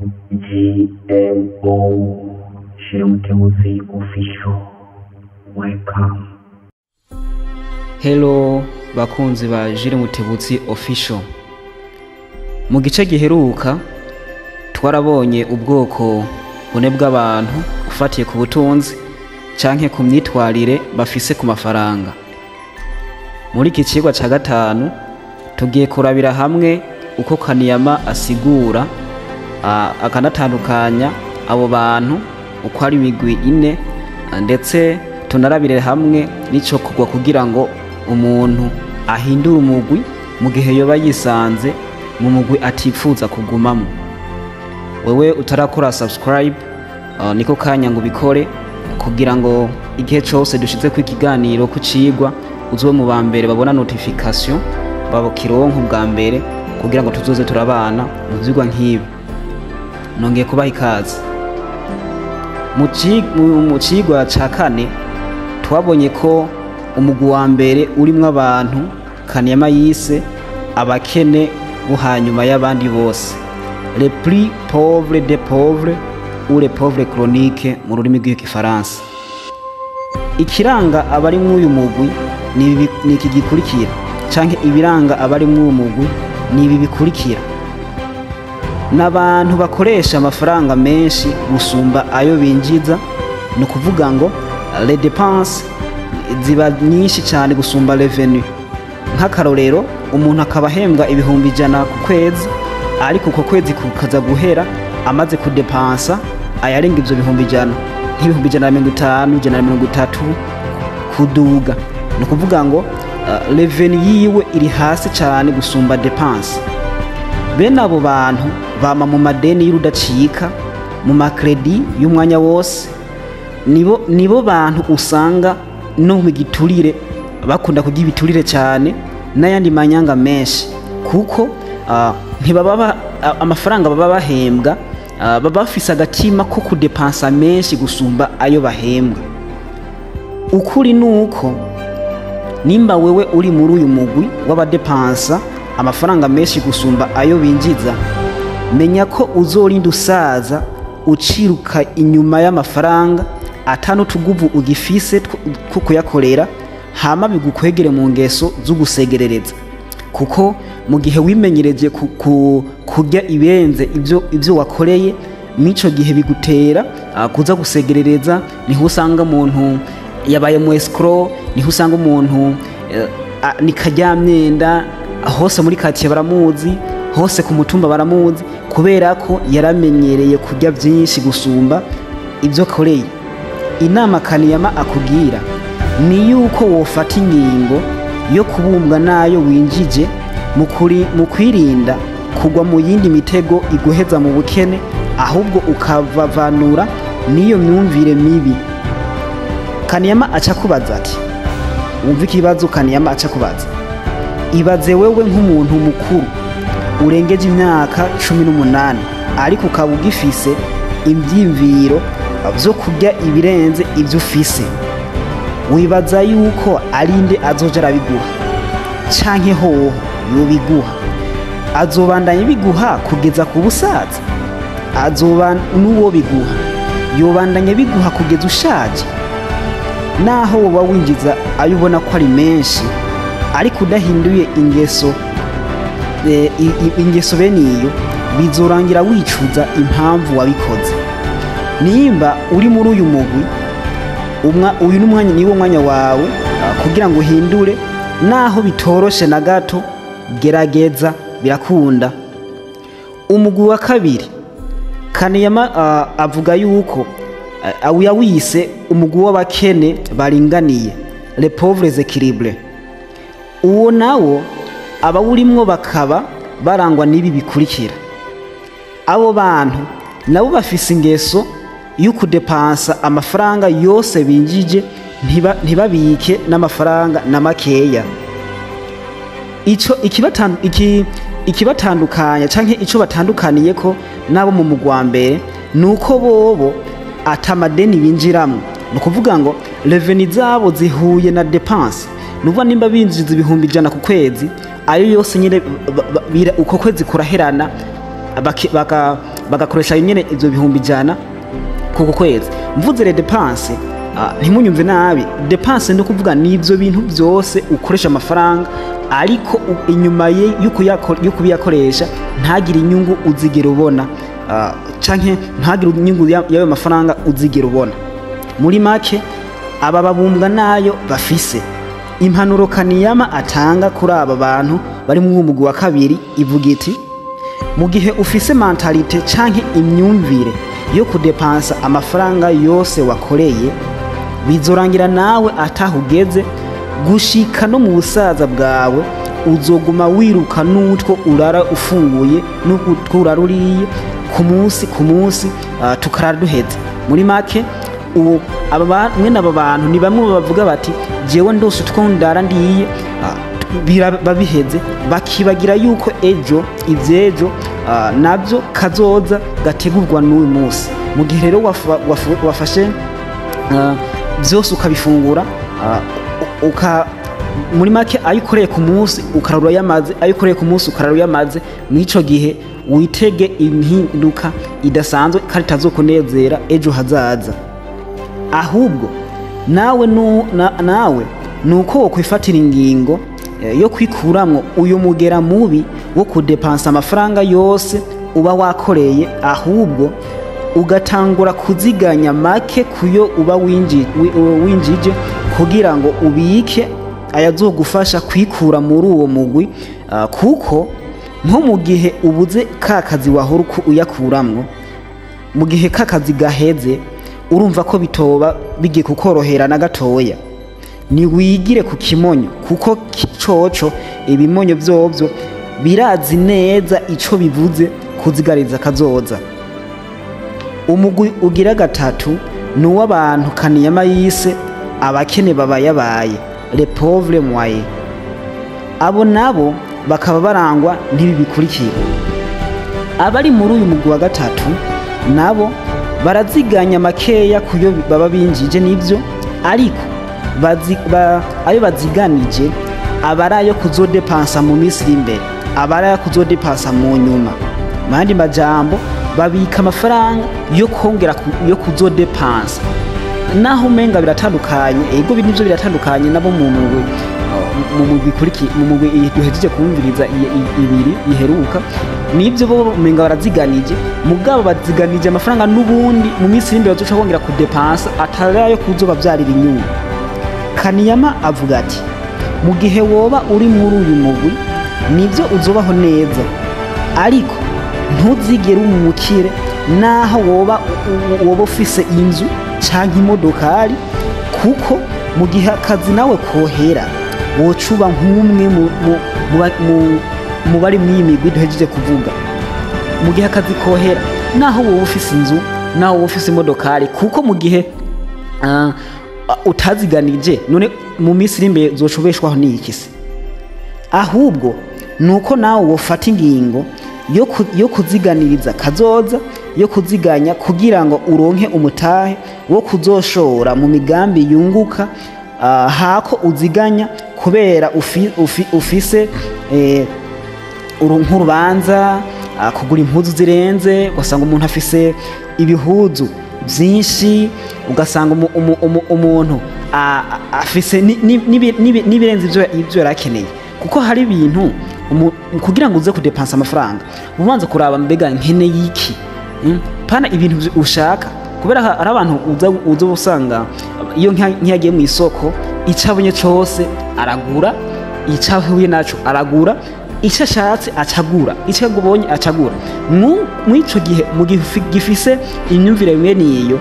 GMO Shirumutebutsi Official. Welcome. Hello bakunzi ba Shirumutebutsi Official. Mu gice giheruka twarabonye ubwoko bune bw'abantu ufatiye ku butunzi canke ku myitwarire bafise ku mafaranga. Muri iki cigwa ca gatanu tugiye kurabira hamwe uko Kaniyama asigura akanatandukanya abo bantu uko ari imigwi ine, ndetse tunarabire hamwe n'ico kugwa kugira ngo umuntu ahindure umugwi mu gihe yoba yisanze mu mugwi atifuza kugumamo. Wewe utarakora subscribe niko kanya ngo bikore kugira ngo igihe cyose dushize ku ikiganiro ku cigwa uzwe mu bambere babona notification babukironka bwa mbere kugira ngo tuzoze turabana mu vyigwa nk'ibi. Nongeye kubaha ikaze. Mu cigwa ca kane twabonye ko umugwi wa mbere urimwo abantu Kaniyama yise abakene bo hanyuma y'abandi bose, les plus pauvres des pauvres ou les pauvres chroniques mu rurimi rw'igifaransa. Ikiranga abari mw'uyu mugwi ni iki gikurikira, canke ibiranga abari mw'uyu mugwi ni ibi bikurikira: n'abantu bakoresha amafaranga menshi gusumba ayo binjiza, ni ukuvuga ngo les dépenses ziba nyinshi cyane gusumba revenu. Nk'akarorero, umuntu akaba ahembwa ibihumbi 100 ku kwezi, ariko uko kwezi kukaza guhera amaze kudepansa ayarenga ivyo bihumbi 100, nk'ibihumbi 150, 130 kuduga. Ni ukuvuga ngo revenu yiwe iri hasi cyane gusumba depanse. Bene abo bantu bama mu madeni y'urudacika, mu makredi y'umwanya wose. Nibo bantu usanga no mu giturire bakunda kugira ibiturire cyane n'ayandi manyanga menshi, kuko ntibaba amafaranga baba bahembwa baba bafise agatima ko kudepansa menshi gusumba ayo bahembwa. Ukuri nuko nimba wewe uri muri uyu mugwi w'abadepansa amafaranga menshi gusumba ayo binjiza, menya ko uzorinda usaza uciruka inyuma y'amafaranga atanutuguvu ugifise ko kuyakorera, hama bigukwegere mu ngeso z'ugusegerereza. Kuko mu gihe wimenyereje kurya ibenze ivyo wakoreye, mico gihe bigutera kuza gusegerereza. Niho usanga umuntu yabaye mu escrow, niho usanga umuntu ni karyamyenda, hose muri quartier baramuzi, hose ku mutumba baramuzi, kubera ko yaramenyereye kurya byinshi gusumba ivyo akoreye. Inama Kaniyama akubwira ni yuko wofata ingingo yo kubumbwa nayo winjije mu kwirinda kugwa mu yindi mitego iguheza mu bukene, ahubwo ukavavanura niyo myumvire mibi. Kaniyama aca kubaza ati, wumva ikibazo Kaniyama aca kubaza: ibaze wewe nk'umuntu mukuru urengeje imyaka 18, ariko ukaba ugifise ivyimviro vyo kurya ibirenze ivyo ufise. Wibaza yuko arinde azoja arabiguha, canke hoho yobiguha? Azobandanya biguha kugeza ku busaza? N'uwo biguha yobandanya biguha kugeza ushaje? Naho woba winjiza ayo ubona ko ari menshi, ariko udahinduye ingeso bene iyo, bizorangira wicuza impamvu wabikoze. Nimba uri muri uyu mugwi, uyu n'umwanya niwo mwanya wawe kugira ngo uhindure, naho bitoroshe na gato, gerageza, birakunda. Umugwi wa kabiri Kaniyama avuga yuko yawise umugwi w'abakene baringaniye, les pauvres équilibrés. Uwo nawo abawurimwo bakaba barangwa n'ibi bikurikira: abo bantu nabo bafise ingeso y'ukudepansa amafaranga yose binjije, ntibabike n'amafaranga na makeya. Ikibatandukanya canke ico batandukaniye ko nabo mu mugwa mbere nuko bobo atamadeni binjiramwo. Ni ukuvuga ngo revenu zabo zihuye na depanse. Nuva nimba binjiza ibihumbi 100 ku kwezi, ayo yose nyine uko kwezi kuraherana bagakoresha nyine ibyo bihumbi ijana ku kwezi. Mvuze les dépenses ntimunyumve nabi, dépenses no kuvuga ni ibyo bintu byose ukoresha amafaranga ariko inyuma ye yuko biyakoresha ntagire inyungu uzigera ubona, canke ntagire inyungu y'ayo mafaranga uzigera ubona. Muri make aba babumbwa nayo bafise impanuro Kaniyama atanga kuri aba bantu bari mu mugwi wa kabiri ivuga iti: mu gihe ufise mentalite canke imyumvire yo kudepansa amafaranga yose wakoreye, bizorangira nawe atahugeze gushika no mu busaza bwawe uzoguma wiruka n'utwo urara ufunguye n'utwo uraruriye ku munsi tukarara duheze. Muri make ubu mwene aba bantu ni bamwe bavuga bati jewe ndose utwo ndara ndiye babiheze, bakibagira yuko ejo ivyejo nabyo kazoza gategurwa n'uyu munsi. Mu gihe rero wafashe byose ukabifungura muri make ayo ukoreye ku munsi ukararura yamaze, ayo ukoreye ku munsi ukararura yamaze, mw'ico gihe witege impinduka idasanzwe kandi itazokunezera ejo hazaza. Ahubwo nawe nuko wokwifatira ingingo yo kwikuramwo uyu mugera mubi wo kudepansa amafaranga yose uba wakoreye, ahubwo ugatangura kuziganya make kuyo uba winjije kugira ngo ubike ayazogufasha kwikura muri uwo mugwi, kuko nko mu gihe ubuze ka kazi wahora uyakuramwo, mu gihe ka kazi gaheze urumva ko bitoba bigiye kukorohera na gatoya. Ni wigire ku kimonyo, kuko coco ibimonyo vyovyo birazi neza ico bivuze kuzigariza kazoza. Umugwi ugira gatatu ni uw'abantu Kaniyama yise abakene babayabaye, les pauvres moyens. Abo nabo bakaba barangwa n'ibi bikurikira: abari muri uyu mugwi wa gatatu nabo baraziganya makeya kuyo baba binjije n'ivyo, ariko ayo baziganije abarayo kuzodepansa mu minsi iri imbere, abarayo kuzodepansa mu nyuma. Mandi majambo babika amafaranga yo kongera yo kuzodepansa, naho umenga biratandukanye, ego binivyo biratandukanye nabo mu mugwi duhejeje kumviriza ibiri iheruka, nibyo bo umenga baraziganije, mugabo baziganije amafaranga n'ubundi mu minsi iri imbere bazoca kongera kudepansa atarayo kuzoba vyarira inyungu. Kaniyama avuga ati: mu gihe woba uri muri uyu mugwi nivyo uzobaho neza, ariko ntuzigere umukire naho woba ufise inzu canke imodokari, kuko mu gihe akazi nawe kohera wocuba nk'umwe mu bari mw'iyi migwi duhejeje kuvuga. Mu gihe akazi kohera naho woba ufise inzu, naho woba ufise imodokari, kuko mu gihe utaziganije none mu minsi iri imbere uzocubeshwaho n'iki se? Ahubwo nuko nawe wofata ingingo yo kuziganiriza kazoza, yo kuziganya kugira ngo uronke umutahe wo kuzoshora mu migambi yunguka, hako uziganya kubera ufise nk'urubanza, kugura impuzu zirenze, ugasanga umuntu afise ibihuzu byinshi, ugasanga umuntu afise n'ibirenze ibyo yarakeneye. Kuko hari ibintu kugira ngo uze kudepansa amafaranga ubanza kuraba mbega nkene yiki, pana ibintu ushaka, kubera hari abantu uza usanga iyo nkiyagiye mu isoko icabonye cose aragura, icahuye naco aragura, icyo ashatse acagura, icyo agubonye acagura. Mw'ico gihe mu gihe gifise imyumvire mwene iyo,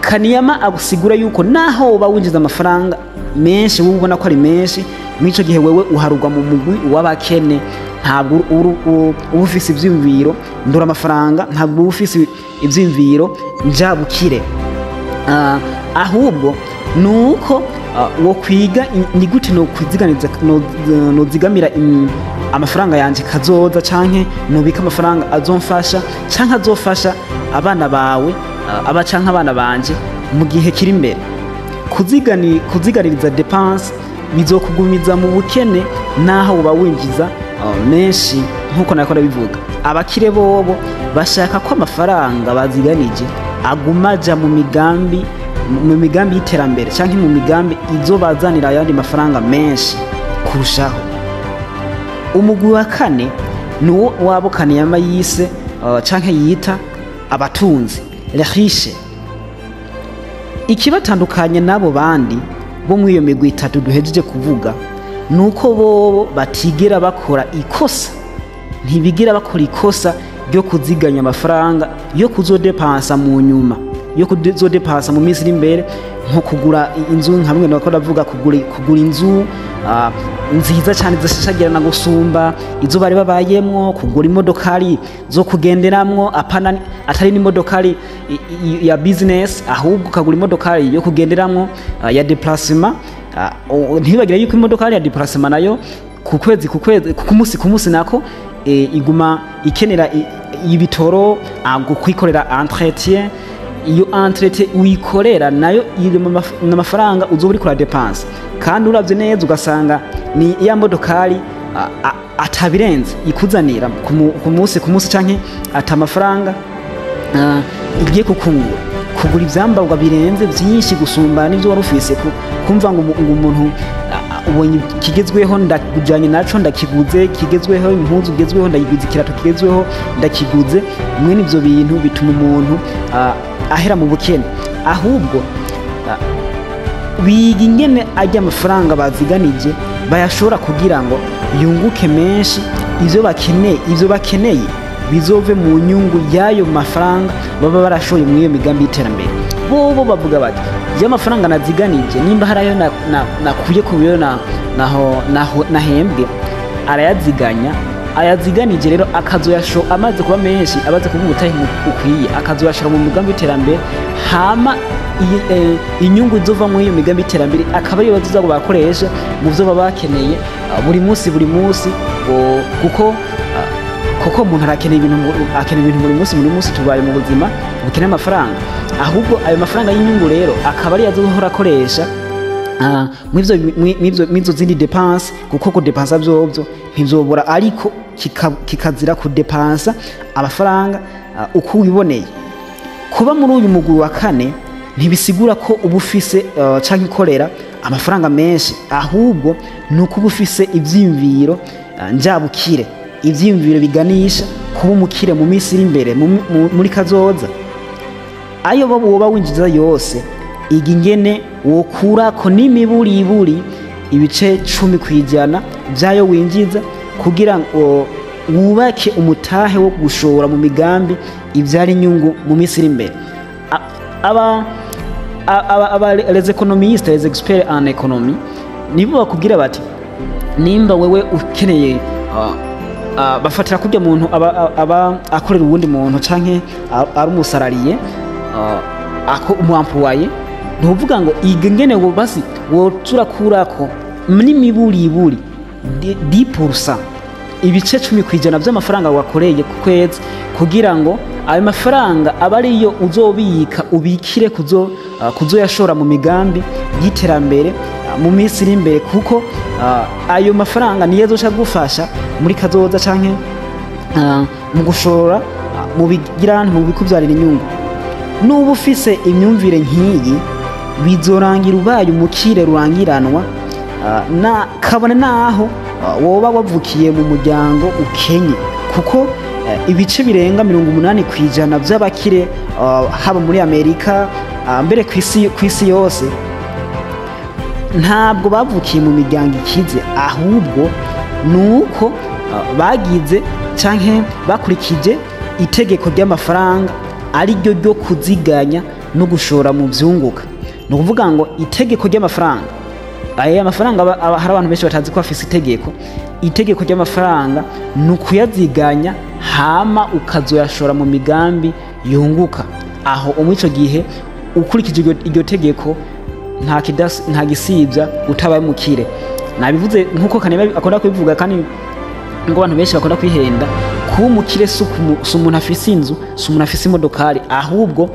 Kaniyama agusigura yuko naho uba winjiza amafaranga menshi ubona ko ari menshi, mw'ico gihe wewe uharugwa mu mugwi w'abakene. Ntabwo uba ufise ivyumviro ndora amafaranga, ntabwo uba ufise ivyumviro njabukire. Ahubwo nuko wo kwiga ni gute no kwiziganiza no zigamira amafaranga yanje kazoza, canke nubika amafaranga azomfasha canke azofasha abana bawe canke abana banje mu gihe kiri imbere. Kuziganiriza dépense bizokugumiza mu bukene naho uba winjiza menshi nk'uko nakora bivuga abakire bobo bashaka ko amafaranga baziganije aguma aja mu migambi y'iterambere cyangwa mu migambi izobazanira ayandi mafaranga menshi kurushaho. Umugwi wa kane nuwo wabo Kaniyama yise cyangwa yita abatunzi les riches. Ikibatandukanye n'abo bandi bo muri iyo migwi itatu duhejeje kuvuga nuko bobo batigera bakora ikosa, ntibigira bakora ikosa ryo kuziganya amafaranga yo kuzodepansa mu nyuma, yo kuzodepansa mu minsi iri imbere, nko kugura inzu nka bimwe nakora bavuga kugura inzu nziza cyane zishashagirana gusumba izo bari babayemwo, kugura imodokari zo kugenderamwo atari n'imodokari ya business, ahubwo kagura imodokari yo kugenderamwo ya déplacement. Ntibagire yuko imodokari ya déplacement nayo ku munsi nako iguma ikenera ibitoro kwikorera entretien. Iyo entretien wikorera nayo iri mu mafaranga uzo uri kora dépense, kandi uravye neza ugasanga ni ya modokari atabirenze ikuzanira ku munsi canke atamafaranga igiye kugura ivyambarwa birenze byinshi gusumba n'ivyo wari ufise, kumva ngo umuntu ubonye kigezweho ndakujanye naco ndakiguze, kigezweho impuzu kigezweho ndayiguze, ikirato kigezweho ndakiguze. Mwene ivyo bintu bituma umuntu ahera mu bukene, ahubwo biga ingene ajya amafaranga baziganije bayashobora kugira ngo yunguke menshi, ivyo bakeneye bizove mu nyungu y'ayo mafaranga baba barashoye muri iyo migambi y'iterambere. Bobo bavuga bati y'amafaranga naziganije nimba harayo nakuye ku byo nahembwe ayaziganije rero akazoyasho amaze kuba menshi, abaze kuvuga utahe ukwiye akazoyashora mu migambi y'iterambere, hama inyungu izova muri iyo migambi y'iterambere akaba ariyo bazoza bakoresha mu byo baba bakeneye buri munsi kuko umuntu arakeneye ibintu buri munsi tubaye mu buzima bukeneye amafaranga, ahubwo ayo mafaranga y'inyungu rero akaba ariyo azohora akoresha mw'izo zindi dépense, kuko kudepansa vyovyo ntivyobora, ariko kikazira kudepansa amafaranga uko wiboneye. Kuba muri uyu mugwi wa kane ntibisigura ko uba ufise canke ukorera amafaranga menshi, ahubwo nuko uba ufise ivyiyumviro njabukire, ivyiyumviro biganisha kuba umukire mu minsi iri imbere muri kazoza. Ayo woba winjiza yose iga ingene wokurako n'imiburiburi ibice 10% vyayo winjiza, kugira ngo wubake umutahe wo gushora mu migambi ivyara inyungu mu minsi iri imbere. Les économistes, les experts en économie nibo bakubwira bati nimba wewe ukeneye bafatira kurya muntu aba akorera uwundi muntu canke ari umusarariye umwampuwaye, ntuvuga ngo iga ngene ngo basi woturakurako n'imiburiburi 10%, ibice 10% by'amafaranga wakoreye ku kwezi, kugira ngo ayo mafaranga aba ariyo uzobika ubikire kuzoyashora mu migambi y'iterambere mu minsi iri imbere, kuko ayo mafaranga niyo azoca gufasha muri kazoza canke mu gushora mu bikubyarira inyungu. Nuba ufise imyumvire nk'iyi bizorangira ubaye umukire rurangiranwa, kabone naho woba wavukiye mu muryango ukenye, kuko ibice birenga 80% by'abakire haba muri Amerika mbere kw'isi yose ntabwo bavukiye mu miryango ikize, ahubwo nuko bagize canke bakurikije itegeko ry'amafaranga ari ryo kuziganya no gushora mu vyunguka. Ni ukuvuga ngo itegeko ry'amafaranga, aya mafaranga hari abantu benshi batazi ko afise itegeko ry'amafaranga ni ukuyaziganya hama ukazoyashora mu migambi yunguka. Aho umwico gihe ukurikije iryo tegeko nta gisibya utabaye mukire. Nabivuze nkuko Kaniyama akunda kubivuga, kandi ngo abantu benshi bakunda kwihenda kuba umukire si umuntu afise inzu, si umuntu afise imodokari, ahubwo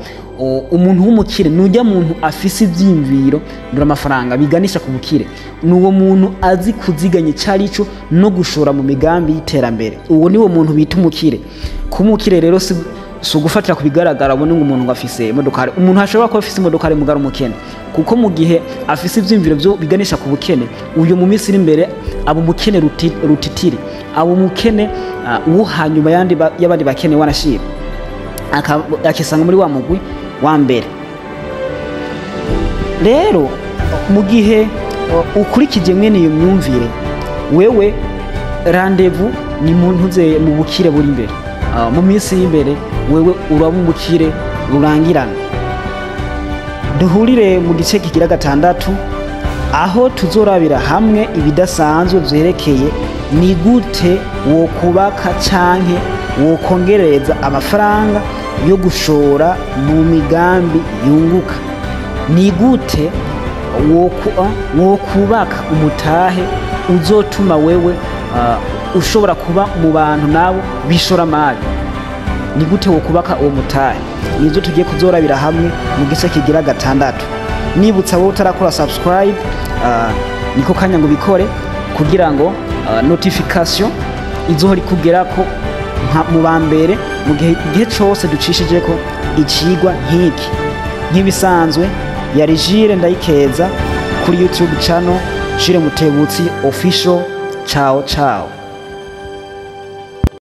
umuntu w'umukire nujya muntu afise ivyimviro ndura amafaranga biganisha ku bukire, nuwo muntu azi kuziganya cyarico no gushora mu migambi y'iterambere. Uwo niwo muntu bita umukire. Kuba umukire rero si ugufatira ku bigaragara abone ngo umuntu ngo afise imodokari. Umuntu ashobora kuba afise imodokari mugara umukene, kuko mu gihe afise ivyimviro byo biganisha ku bukene, uyo mu minsi iri imbere abo umukene rutitiri, abo umukene uwo hanyuma y'abandi bakene wanashira akisanga muri wa mugwi wa mbere. Rero mu gihe ukurikije mwene iyo myumvire, wewe rendez-vous ni muntu ze mu bukire buri imbere. Mu minsi y'imbere wewe uraba umukire rurangirana. Duhurire mu gice kigira 6 aho tuzorabira hamwe ibidasanzwe vyerekeye ni gute wo kubaka canke wo kongereza amafaranga yo gushora mu migambi yunguka. Ni gute wo kubaka umutahe uzotuma wewe ushobora kuba mu bantu nabo bishora mali. Ni gute wo kubaka uwo mutahe? Nizo tugiye kuzorabira hamwe mu gice kigira 6. Nibutsa wowe utarakora subscribe, niko kanya ngo bikore kugira ngo notification izohora ikugerako mu bambere mu gihe cyose ducishije ko icigwa nk'iki. Nk'ibisanzwe yari Jules Ndayikeza kuri YouTube channel Jules Mutebutsi official. Ciao ciao.